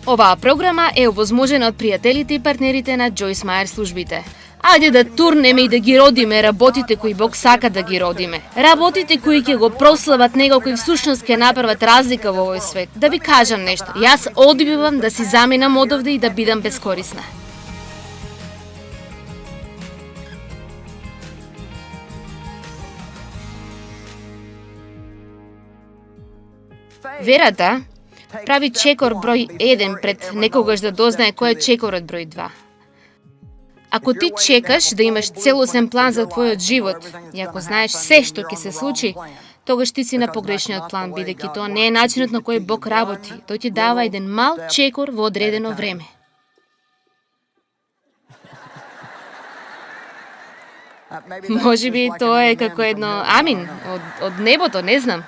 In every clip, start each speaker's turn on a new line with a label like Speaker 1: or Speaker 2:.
Speaker 1: Оваа програма е овозможена од пријателите и партнерите на Joyce Meyer службите. Ајде да турнеме и да ги родиме работите кои Бог сака да ги родиме. Работите кои ќе го прослават Него, кои всушност ќе направат разлика во овој свет. Да ви кажам нешто, јас одбивам да си заминам одовде и да бидам бескорисна. Верата прави чекор број 1 пред некогаш да дознае кој е чекорот број 2. Ако ти чекаш да имаш целосен план за твојот живот, и ако знаеш се што ќе се случи, тогаш ти си на погрешниот план, бидејќи тоа не е начинот на кој Бог работи. Тој ти дава еден мал чекор во одредено време. Можеби тоа е како едно амин од небото, не знам.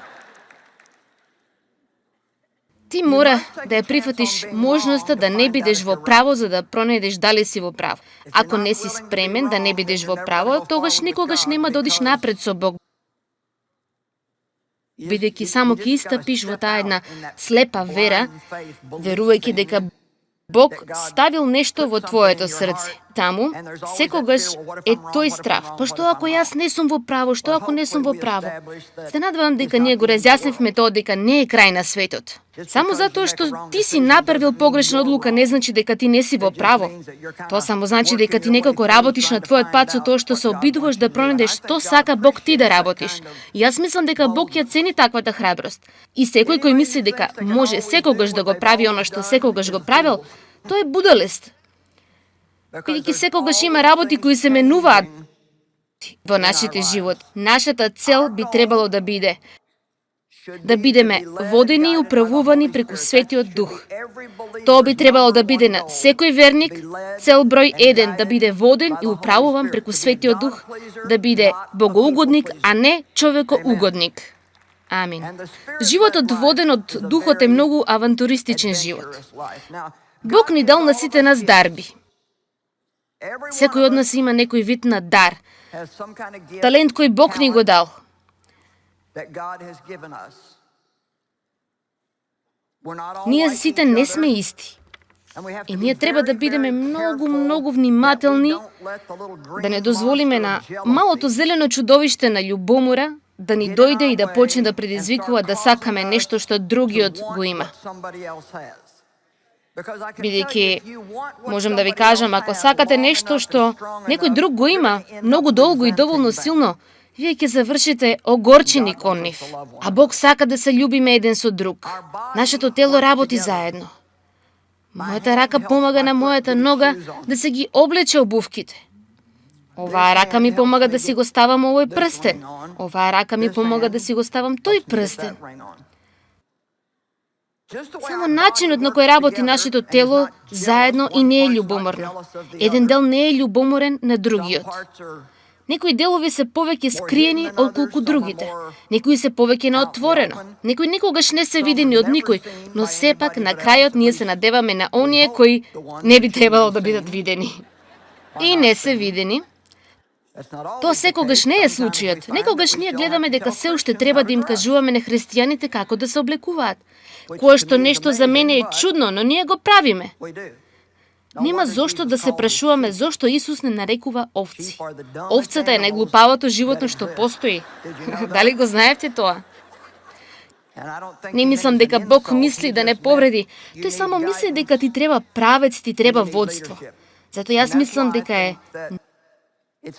Speaker 1: Ти мора да ја прифатиш можноста да не бидеш во право за да пронајдеш дали си во право. Ако не си спремен да не бидеш во право, тогаш никогаш нема да одиш напред со Бог. Бидејќи само ќе истапиш во таа една слепа вера, верувајќи дека Бог ставил нешто во твоето срце. Таму, секогаш е тој страв. Па што ако јас не сум во право, што ако не сум во право? Се надевам дека ние го разјаснивме тоа дека не е крај на светот. Само затоа што ти си направил погрешна одлука не значи дека ти не си во право. Тоа само значи дека ти некако работиш на твојот пат со тоа што се обидуваш да пронајдеш што сака Бог ти да работиш. И јас мислам дека Бог ја цени таквата храброст. И секој кој мисли дека може секогаш да го прави она што секогаш го правил, тој е будалест. Бидејќи секогаш има работи кои се менуваат во нашите живот. Нашата цел би требало да бидеме водени и управувани преку Светиот Дух. Тоа би требало да биде на секој верник, цел број 1, да биде воден и управуван преку Светиот Дух, да биде богоугодник, а не човекоугодник. Амин. Животот воден од Духот е многу авантуристичен живот. Бог ни дал на сите нас дарби. Секој од нас има некој вид на дар, талент кој Бог ни го дал. Ние сите не сме исти. И ние треба да бидеме многу внимателни, да не дозволиме на малото зелено чудовиште на љубомора да ни дојде и да почне да предизвикува да сакаме нешто што другиот го има. Бидејќи, можам да ви кажам, ако сакате нешто што некој друг го има, многу долго и доволно силно, вие ќе завршите огорчени кон нив. А Бог сака да се љубиме еден со друг. Нашето тело работи заедно. Мојата рака помага на мојата нога да се ги облече обувките. Оваа рака ми помага да си го ставам овој прстен. Оваа рака ми помага да си го ставам тој прстен. Само начинот на кој работи нашето тело заедно и не е љубоморно. Еден дел не е љубоморен на другиот. Некои делови се повеќе скриени отколку другите. Некои се повеќе на отворено. Некои никогаш не се видени од никој, но сепак на крајот ние се надеваме на оние кои не би требало да бидат видени. И не се видени. Тоа секогаш не е случајот. Некогаш ние гледаме дека се уште треба да им кажуваме на христијаните како да се облекуваат. Кое што нешто за мене е чудно, но ние го правиме. Нема зошто да се прашуваме зошто Исус не нарекува овци. Овцата е најглупавото животно што постои. Дали го знаевте тоа? Не мислам дека Бог мисли да не повреди. Тој само мисли дека ти треба правец, ти треба водство. Затоа јас мислам дека е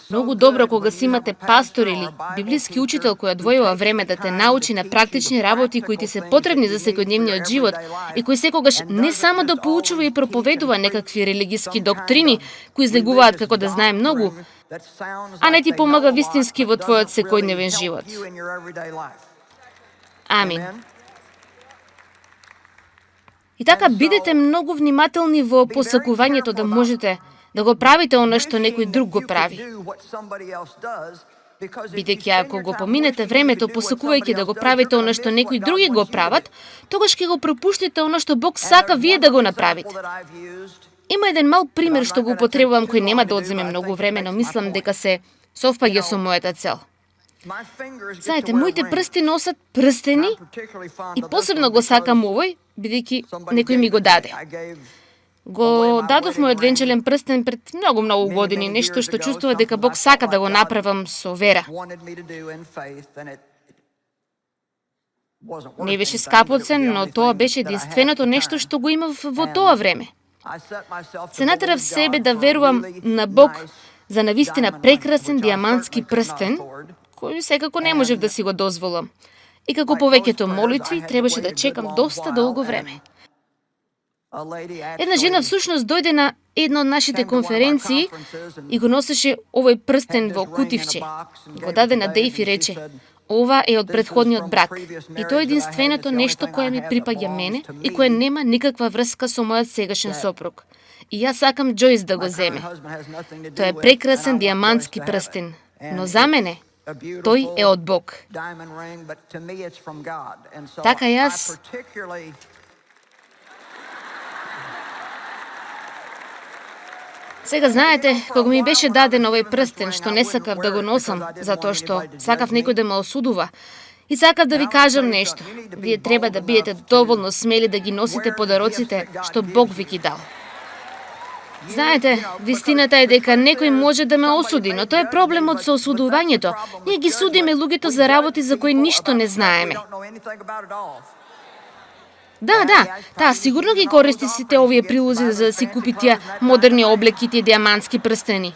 Speaker 1: многу добро кога си имате пастор или библиски учител кој одвојува време да те научи на практични работи кои ти се потребни за секојдневниот живот и кој секогаш не само да поучува и проповедува некакви религиски доктрини кои излегуваат како да знае многу, а не ти помага вистински во твојот секојдневен живот. Амин. И така бидете многу внимателни во посакувањето да можете да го правите оно што некој друг го прави. Бидејќи ако го поминете времето посакувајќи да го правите оно што некои други го прават, тогаш ќе го пропуштите оно што Бог сака вие да го направите. Има еден мал пример што го употребувам кој нема да одземе многу време, но мислам дека се совпаѓа со мојата цел. Знаете, моите прсти носат прстени и посебно го сакам овој, бидејќи некој ми го даде. Го дадов мојот венчален прстен пред многу години, нешто што чувствува дека Бог сака да го направам со вера. Не беше скапоцен, но тоа беше единственото нешто што го имав во тоа време. Се натерав себе да верувам на Бог за навистина прекрасен диамантски прстен, кој секако не можев да си го дозволам. И како повеќето молитви, требаше да чекам доста долго време. Една жена всушност дојде на една од нашите конференции и го носеше овој прстен во кутивче. Го даде на Дејв и рече: "Ова е од претходниот брак. И тоа е единственото нешто кое ми припаѓа мене и кое нема никаква врска со мојот сегашен сопруг. И јас сакам Џојс да го земе. Тоа е прекрасен диамантски прстен, но за мене тој е од Бог." Така јас сега знаете, кога ми беше даден овој прстен, што не сакав да го носам, затоа што сакав некој да ме осудува, и сакав да ви кажам нешто. Вие треба да бидете доволно смели да ги носите подароците што Бог ви ги дал. Знаете, вистината е дека некој може да ме осуди, но тоа е проблемот со осудувањето. Ние ги судиме луѓето за работи за кои ништо не знаеме. Да, сигурно ги користи сите овие прилози за да си купи тие модерни облеки, тие диамантски прстени.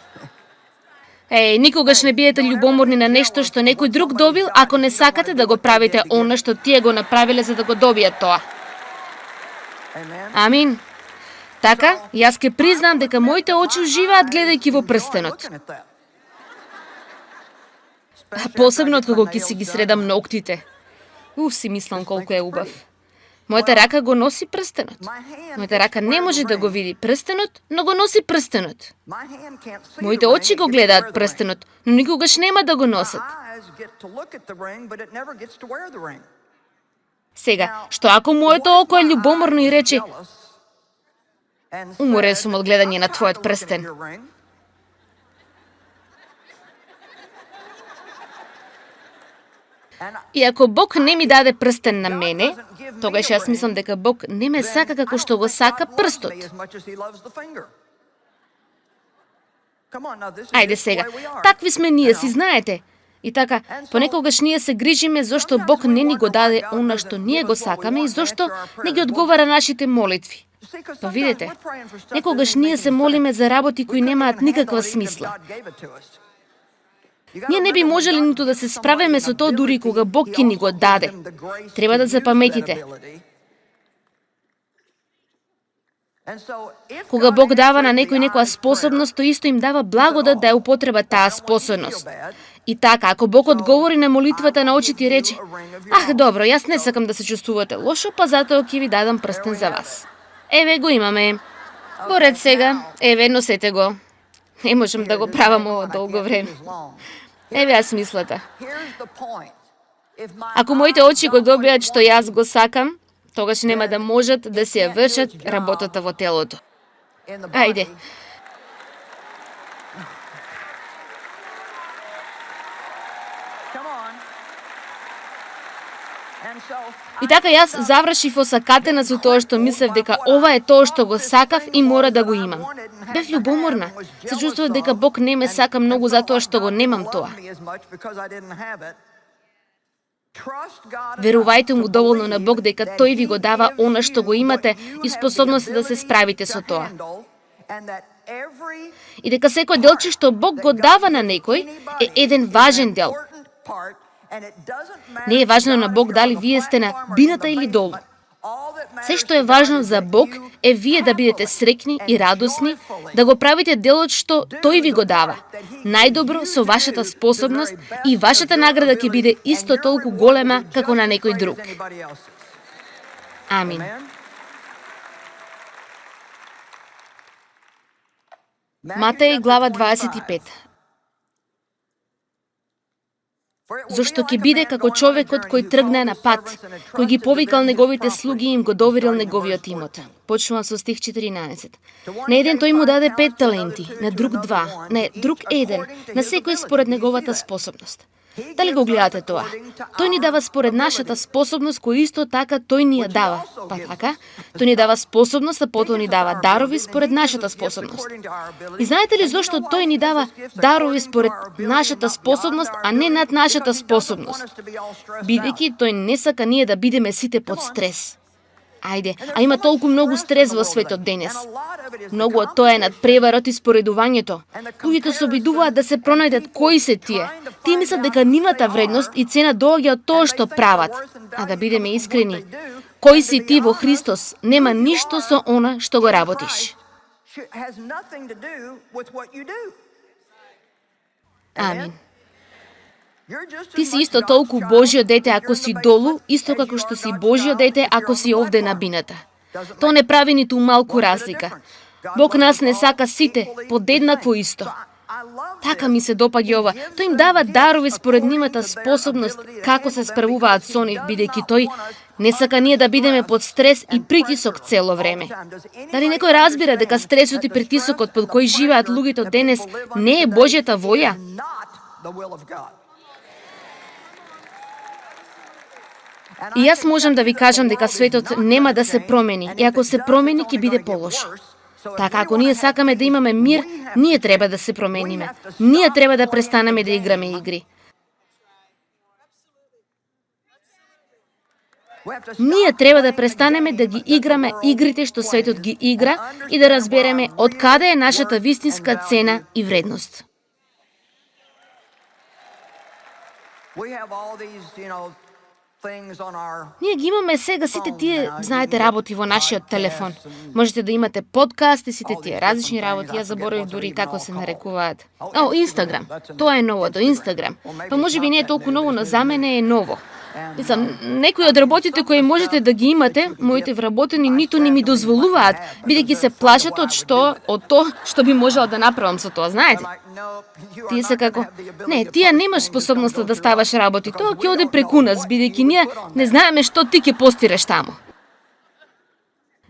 Speaker 1: Никогаш не биете љубоморни на нешто што некој друг добил, ако не сакате да го правите она што тие го направиле за да го добијат тоа. Амин. Така, јас ке признам дека моите очи уживаат гледајќи во прстенот. Посебно од кога ќе си ги средам ноктите. Си мислам колку е убав. Мојата рака го носи прстенот. Мојата рака не може да го види прстенот, но го носи прстенот. Моите очи го гледаат прстенот, но никогаш нема да го носат. Сега, што ако моето око е љубоморно и рече: "Уморен сум од гледање на твојот прстен." И ако Бог не ми даде прстен на мене, тогаш јас мислам дека Бог не ме сака како што го сака прстот. Ајде сега, такви сме ние, си знаете. И така, понекогаш ние се грижиме зошто Бог не ни го даде она што ние го сакаме и зошто не ги одговара нашите молитви. Па видите, некогаш ние се молиме за работи кои немаат никаква смисла. Ние не би можеле ниту да се справиме со тоа дури кога Бог ќе ни го даде. Треба да запаметите. Кога Бог дава на некој некоја способност, тој исто им дава благодат да ја употреба таа способност. И така, ако Бог одговори на молитвата на очите и рече: добро, јас не сакам да се чувствувате лошо, па затоа ќе ви дадам прстен за вас. Еве го имаме. Во ред сега, еве, носете го. Не можам да го правам ово долго време. Еве ја смислата. Ако моите очи го добијат што јас го сакам, тогаш нема да можат да се ја вршат работата во телото. Ајде. И така јас завршив осакатена со тоа што мислев дека ова е тоа што го сакав и мора да го имам. Бев љубоморна. Се чувствував дека Бог не ме сака многу затоа што го немам тоа. Верувајте му доволно на Бог дека тој ви го дава она што го имате и способност да се справите со тоа. И дека секој делче што Бог го дава на некој е еден важен дел. Не е важно на Бог дали вие сте на бината или долу. Се што е важно за Бог е вие да бидете среќни и радосни, да го правите делот што тој ви го дава. Најдобро со вашата способност и вашата награда ќе биде исто толку голема како на некој друг. Амин. Матеј глава 25. Зошто ќе биде како човекот кој тргна на пат, кој ги повикал неговите слуги и им го доверил неговиот имот. Почнувам со стих 14. На еден тој му даде 5 таленти, на друг 2, на друг 1, на секој според неговата способност. Дали го гледате тоа? Тој ни дава според нашата способност, која исто така тој ни ја дава. Па така? Тој ни дава способност, а потоа ни дава дарови според нашата способност. И знаете ли зошто тој ни дава дарови според нашата способност, а не над нашата способност? Бидејќи тој не сака ние да бидеме сите под стрес. Ајде, а има толку многу стрес во светот денес. Многу од тоа е над преварот и споредувањето. Луѓето се обидуваат да се пронајдат кои се тие. Тие мислат дека нивната вредност и цена доаѓа од тоа што прават. А да бидеме искрени, кој си ти во Христос нема ништо со она што го работиш. Амин. Ти си исто толку Божјо дете ако си долу, исто како што си Божјо дете ако си овде на бината. Тоа не прави ниту малку разлика. Бог нас не сака сите подеднакво исто. Така ми се допаѓа ова. Тој им дава дарови според нивната способност како се справуваат со нив, бидејќи тој не сака ние да бидеме под стрес и притисок цело време. Дали некој разбира дека стресот и притисокот под кој живеат луѓето денес не е Божјата воја? И јас можам да ви кажам дека светот нема да се промени, и ако се промени, ќе биде полошо. Така, ако ние сакаме да имаме мир, ние треба да се промениме. Ние треба да престанеме да играме игри. Ние треба да престанеме да ги играме игрите што светот ги игра и да разбереме од каде е нашата вистинска цена и вредност. Ние ги имаме сега сите тие, знаете, работи во нашиот телефон. Можете да имате подкаст и сите тие различни работи. Јас заборавив дури како се нарекуваат. Инстаграм. Тоа е новото, Инстаграм. Па можеби не е толку ново, но за мене е ново. Мислам, некои од работите кои можете да ги имате, моите вработени ниту не ми дозволуваат, бидејќи се плашат од тоа што би можела да направам со тоа, знаете? Тие се како, не, тие немаш способноста да ставаш работи, тоа ќе оде преку нас, бидејќи ние не знаеме што ти ќе постираш таму.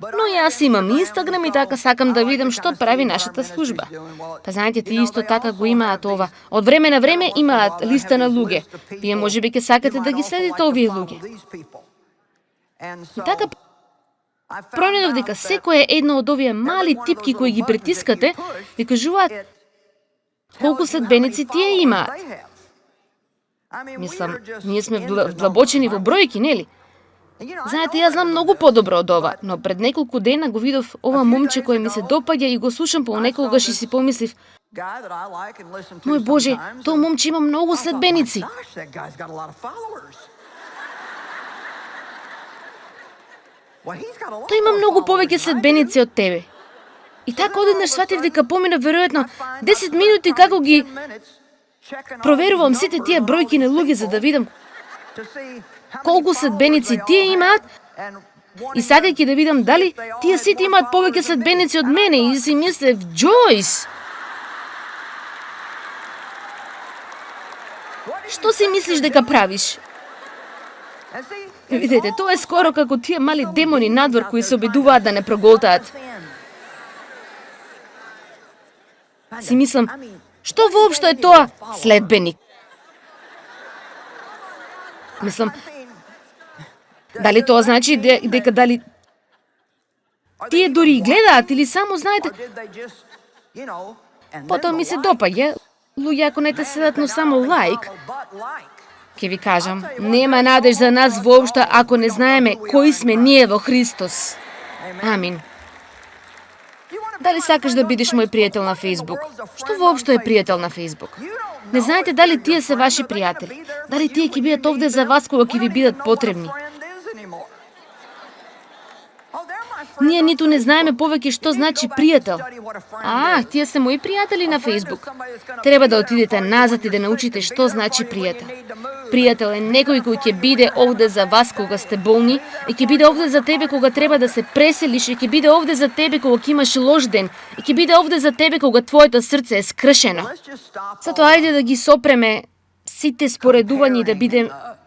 Speaker 1: Но јас имам Инстаграм и така сакам да видам што прави нашата служба. Па знаете, тие исто така го имаат ова. Од време на време имаат листа на луѓе. Вие можеби ќе сакате да ги следите овие луѓе. И така пронајдов дека секој едно од овие мали типки кои ги притискате, ви кажуваат колку следбеници тие имаат. Мислам, ние сме вдлабочени во бројки, нели? Знаете, јас знам многу подобро од ова, но пред неколку дена го видов ова момче кој ми се допаѓа и го слушам понекогаш и си помислив, мој Боже, тоа момче има многу следбеници. Тој има многу повеќе следбеници од тебе. И така одеднаш сватив дека помина веројатно 10 минути како ги проверувам сите тие бројки на луѓе за да видам колку следбеници тие имаат и сакајќи да видам дали тие сите имаат повеќе следбеници од мене и си мислев, Джойс, што си мислиш дека правиш? Видете, тоа е скоро како тие мали демони надвор кои се обидуваат да не проголтаат. Си мислам, што воопшто е тоа следбеник? Мислам, дали тоа значи дека дали тие дури и гледаат или само знаете? Потоа ми се допаѓа, луѓе ако не те седат но само лајк, ќе ви кажам, нема надеж за нас воопшто ако не знаеме кои сме ние во Христос. Амин. Дали сакаш да бидеш мој пријател на Фејсбук? Што воопшто е пријател на Фејсбук? Не знаете дали тие се ваши пријатели? Дали тие ќе бидат овде за вас кога ќе ви бидат потребни? Ние ниту не знаеме повеќе што значи пријател. Тие се мои пријатели на Фејсбук. Треба да отидете назад и да научите што значи пријател. Пријател е некој кој ќе биде овде за вас кога сте болни, и ќе биде овде за тебе кога треба да се преселиш, и ќе биде овде за тебе кога ќе имаш лош ден, и ќе биде овде за тебе кога твоето срце е скршено. Затоа ајде да ги сопреме сите споредувања и да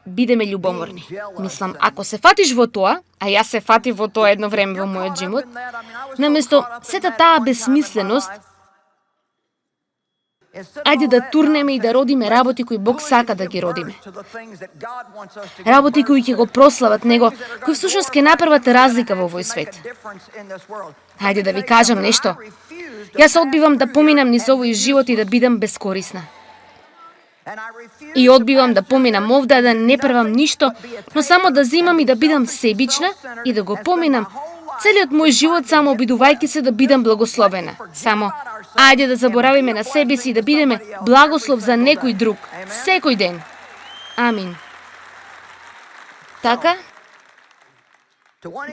Speaker 1: бидеме љубоморни. Мислам, ако се фатиш во тоа, а јас се фатив во тоа едно време во мојот живот, наместо сета таа бесмисленост, Ајде да турнеме и да родиме работи кои Бог сака да ги родиме. Работи кои ќе го прослават Него, кои всушност ќе направат разлика во овој свет. Ајде да ви кажам нешто. Јас одбивам да поминам низ овој живот и да бидам бескорисна. И одбивам да поминам овде, да не правам ништо, но само да земам и да бидам себична и да го поминам целиот мој живот само обидувајќи се да бидам благословена. Само, ајде да заборавиме на себе си и да бидеме благослов за некој друг, секој ден. Амин. Така,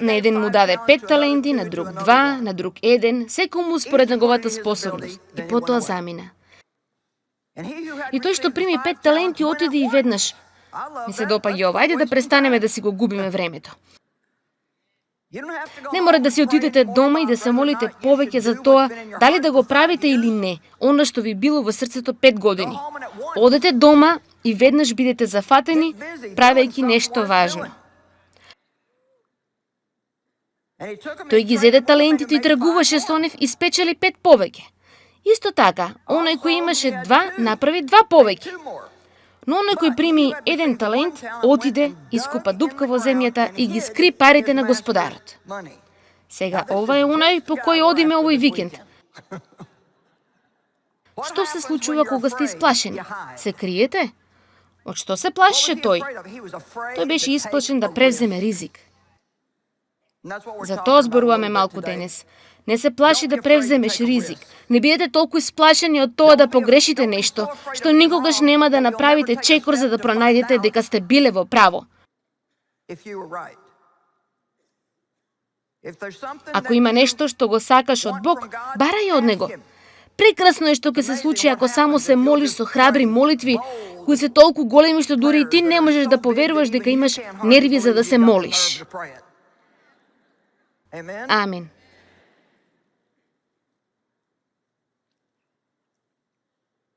Speaker 1: на еден му даде 5 таленти, на друг 2, на друг 1, секому според неговата способност. И потоа замина. И тој што прими 5 таленти отиде и веднаш. Ми се допаѓа ова, ајде да престанеме да си го губиме времето. Не мора да си отидете дома и да се молите повеќе за тоа дали да го правите или не, она што ви било во срцето 5 години. Одете дома и веднаш бидете зафатени, правејќи нешто важно. Тој ги зеде талентите и тргуваше со нив и спечели 5 повеќе. Исто така, оној кој имаше 2, направи 2 повеќе. Но оној кој прими 1 талент, отиде, искупа дупка во земјата и ги скри парите на господарот. Сега, ова е оној по кој одиме овој викенд. Што се случува кога сте исплашени? Се криете? Од што се плашеше тој? Тој беше исплашен да превземе ризик. За тоа зборуваме малку денес. Не се плаши да превземеш ризик. Не бидете толку исплашени од тоа да погрешите нешто, што никогаш нема да направите чекор за да пронајдете дека сте биле во право. Ако има нешто што го сакаш од Бог, барај од Него. Прекрасно е што ќе се случи ако само се молиш со храбри молитви, кои се толку големи што дури и ти не можеш да поверуваш дека имаш нерви за да се молиш. Амин.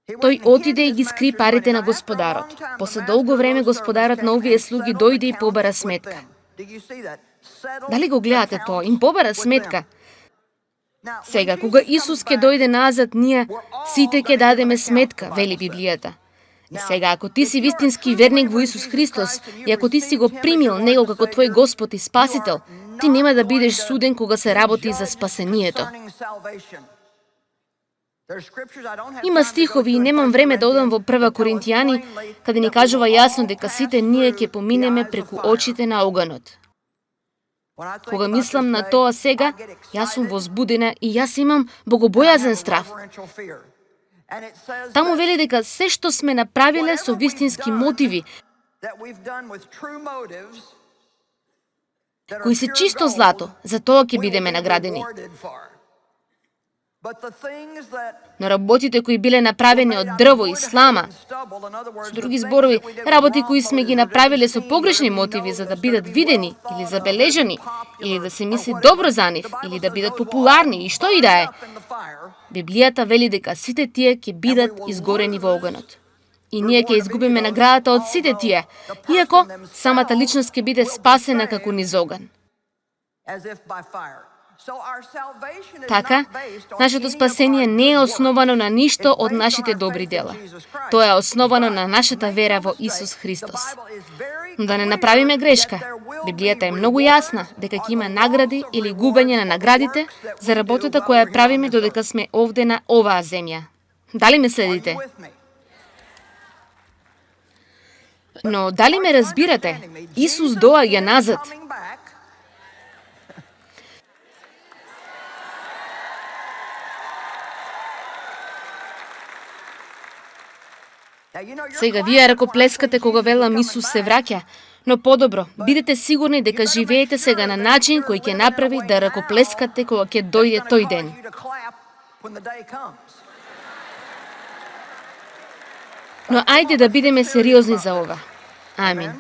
Speaker 1: Тој отиде и ги скри парите на господарот. После долго време господарот на овие слуги дојде и побара сметка. Дали го гледате тоа? Им побара сметка. Сега, кога Исус ќе дојде назад, ние сите ќе дадеме сметка, вели Библијата. И сега, ако ти си вистински верник во Исус Христос и ако ти си го примил Него како твој Господ и Спасител, ти нема да бидеш суден кога се работи за спасението. Има стихови и немам време да одам во 1 Коринтијани, каде ни кажува јасно дека сите ние ќе поминеме преку очите на оганот. Кога мислам на тоа сега, јас сум возбудена и јас имам богобојазен страв. Таму вели дека се што сме направиле со вистински мотиви, кои се чисто злато, за тоа ќе бидеме наградени. Но работите кои биле направени од дрво и слама, со други зборови, работи кои сме ги направиле со погрешни мотиви за да бидат видени или забележани, или да се мисли добро за нив, или да бидат популарни и што и да е. Библијата вели дека сите тие ќе бидат изгорени во огнот. И ние ќе изгубиме наградата од сите тие, иако самата личност ќе биде спасена како низ оган. Така, нашето спасение не е основано на ништо од нашите добри дела. Тоа е основано на нашата вера во Исус Христос. Но да не направиме грешка. Библијата е многу јасна дека ќе има награди или губење на наградите за работата која правиме додека сме овде на оваа земја. Дали ме следите? Но дали ме разбирате? Исус доаѓа назад. Сега вие ракоплескате кога велам Исус се враќа, но подобро, бидете сигурни дека живеете сега на начин кој ќе направи да ракоплескате кога ќе дојде тој ден. Но ајде да бидеме сериозни за ова. Амин.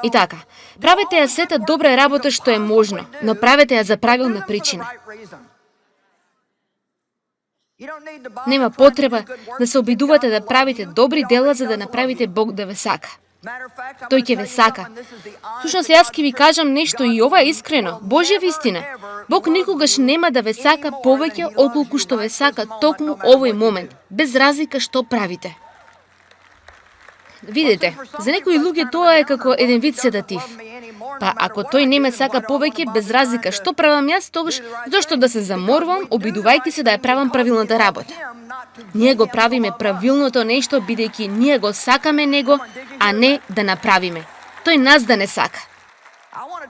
Speaker 1: И така, правете ја сета добра работа што е можно, но правете ја за правилна причина. Нема потреба да се обидувате да правите добри дела за да направите Бог да ве сака. Тој ќе ве сака. Всушност, јас ќе ви кажам нешто и ова е искрено, Божја вистина. Бог никогаш нема да ве сака повеќе отколку што ве сака токму овој момент, без разлика што правите. Видите, за некои луѓе тоа е како еден вид седатив. Па ако тој не ме сака повеќе, без разлика што правам јас, тогаш зошто да се заморвам, обидувајќи се да ја правам правилната работа? Ние го правиме правилното нешто, бидејќи ние го сакаме него, а не да направиме. Тој нас да не сака.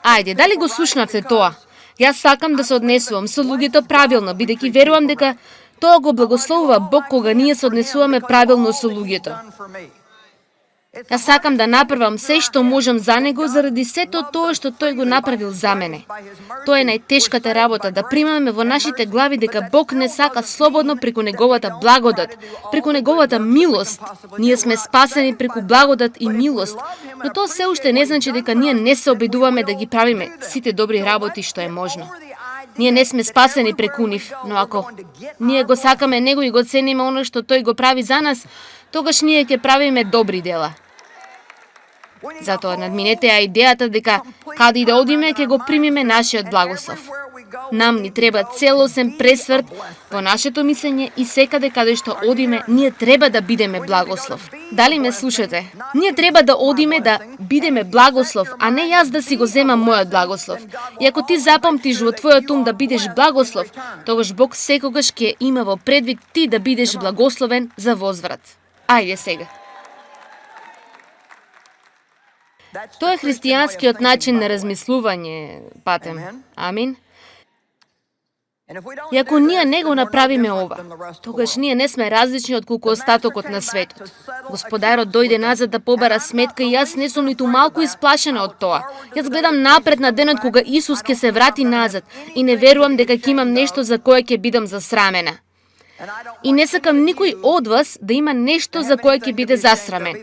Speaker 1: Ајде, дали го слушнавте тоа? Јас сакам да се однесувам со луѓето правилно, бидејќи верувам дека тоа го благословува Бог кога ние се однесуваме правилно со луѓето. Јас сакам да направам се што можам за него заради сето тоа што тој го направил за мене. Тоа е најтешката работа, да примаме во нашите глави дека Бог не сака слободно преку неговата благодат, преку неговата милост. Ние сме спасени преку благодат и милост, но тоа се уште не значи дека ние не се обидуваме да ги правиме сите добри работи што е можно. Ние не сме спасени преку нив, но ако ние го сакаме него и го цениме оно што тој го прави за нас, тогаш ние ќе правиме добри дела. Затоа надминете ја идејата дека каде и да одиме ќе го примиме нашиот благослов. Нам ни треба целосен пресврт во нашето мислење и секаде каде што одиме, ние треба да бидеме благослов. Дали ме слушате? Ние треба да одиме да бидеме благослов, а не јас да си го земам мојот благослов. И ако ти запамтиш во твојот ум да бидеш благослов, тогаш Бог секогаш ќе има во предвид ти да бидеш благословен за возврат. Ајде сега. Тоа е христијанскиот начин на размислување, патем. Амин. И ако ние не го направиме ова, тогаш ние не сме различни од колку остатокот на светот. Господарот дојде назад да побара сметка и јас не сум ниту малку исплашена од тоа. Јас гледам напред на денот кога Исус ќе се врати назад и не верувам дека ќе имам нешто за кое ќе бидам засрамена. И не сакам никој од вас да има нешто за кое ќе биде засрамен.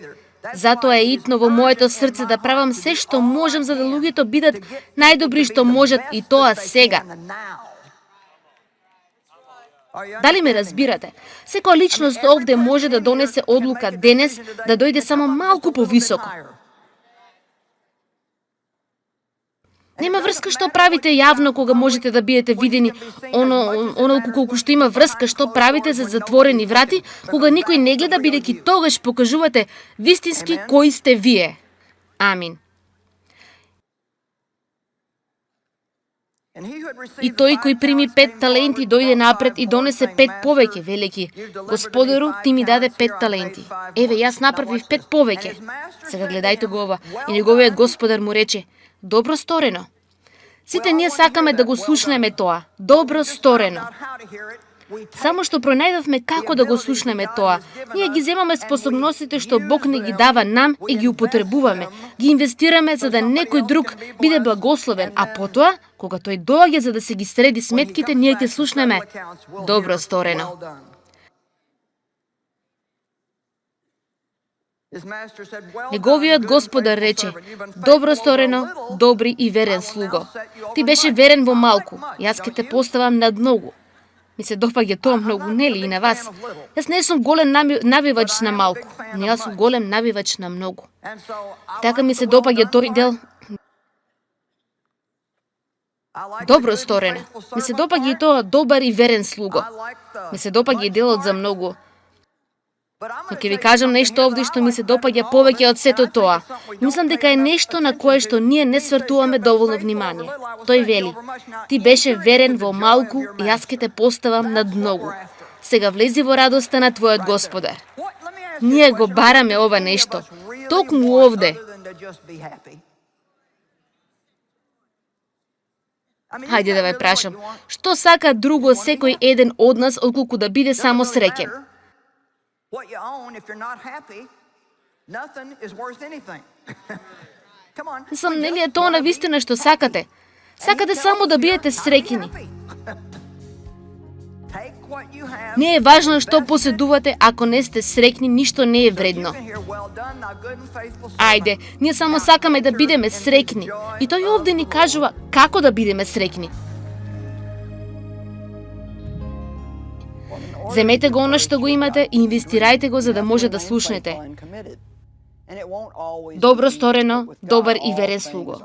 Speaker 1: Затоа е итно во моето срце да правам се што можам за да луѓето бидат најдобри што можат и тоа сега. Дали ме разбирате? Секоја личност овде може да донесе одлука денес да дојде само малку повисоко. Нема врска што правите јавно кога можете да бидете видени, онолку колку што има врска што правите за затворени врати, кога никој не гледа, бидејќи тогаш покажувате вистински кои сте вие. Амин. И тој кој прими 5 таленти дојде напред и донесе 5 повеќе, велики: Господару, ти ми даде 5 таленти. Еве, јас направив 5 повеќе. Сега гледајте го ова. И неговиот Господар му рече: добро сторено. Сите ние сакаме да го слушнеме тоа. Добро сторено. Само што пронајдовме како да го слушнеме тоа. Ние ги земаме способностите што Бог не ги дава нам и ги употребуваме. Ги инвестираме за да некој друг биде благословен, а потоа, кога тој доаѓа за да се ги среди сметките, ние ќе слушнеме: добро сторено. Неговиот Господар рече: добро сторено, добри и верен слуго. Ти беше верен во малку, јас ќе те поставам над многу. Ми се допаѓа тоа многу, нели и на вас? Јас не сум голем навивач на малку, но јас сум голем навивач на многу. Така ми се допаѓа тој дел. Добро сторено. Ми се допаѓа и тоа добар и верен слуго. Ми се допаѓа и делот за многу. Но ќе ви кажам нешто овде што ми се допаѓа повеќе од сето тоа. Мислам дека е нешто на кое што ние не свртуваме доволно внимание. Тој вели: ти беше верен во малку и јас ќе те поставам над многу. Сега влези во радоста на твојот Господар. Ние го бараме ова нешто. Токму овде. Хајде да ве прашам, што сака друго секој еден од нас отколку да биде само среќен?
Speaker 2: What you own, if you're not happy, nothing is worth anything. Come on.
Speaker 1: Мислам, нели е тоа навистина што сакате? Сакате само да бидете среќни. Не е важно што поседувате, ако не сте среќни, ништо не е вредно. Ајде, ние само сакаме да бидеме среќни. И тој овде ни кажува како да бидеме среќни. Земете го оно што го имате и инвестирајте го за да може да слушнете. Добро сторено, добар и верен слуго.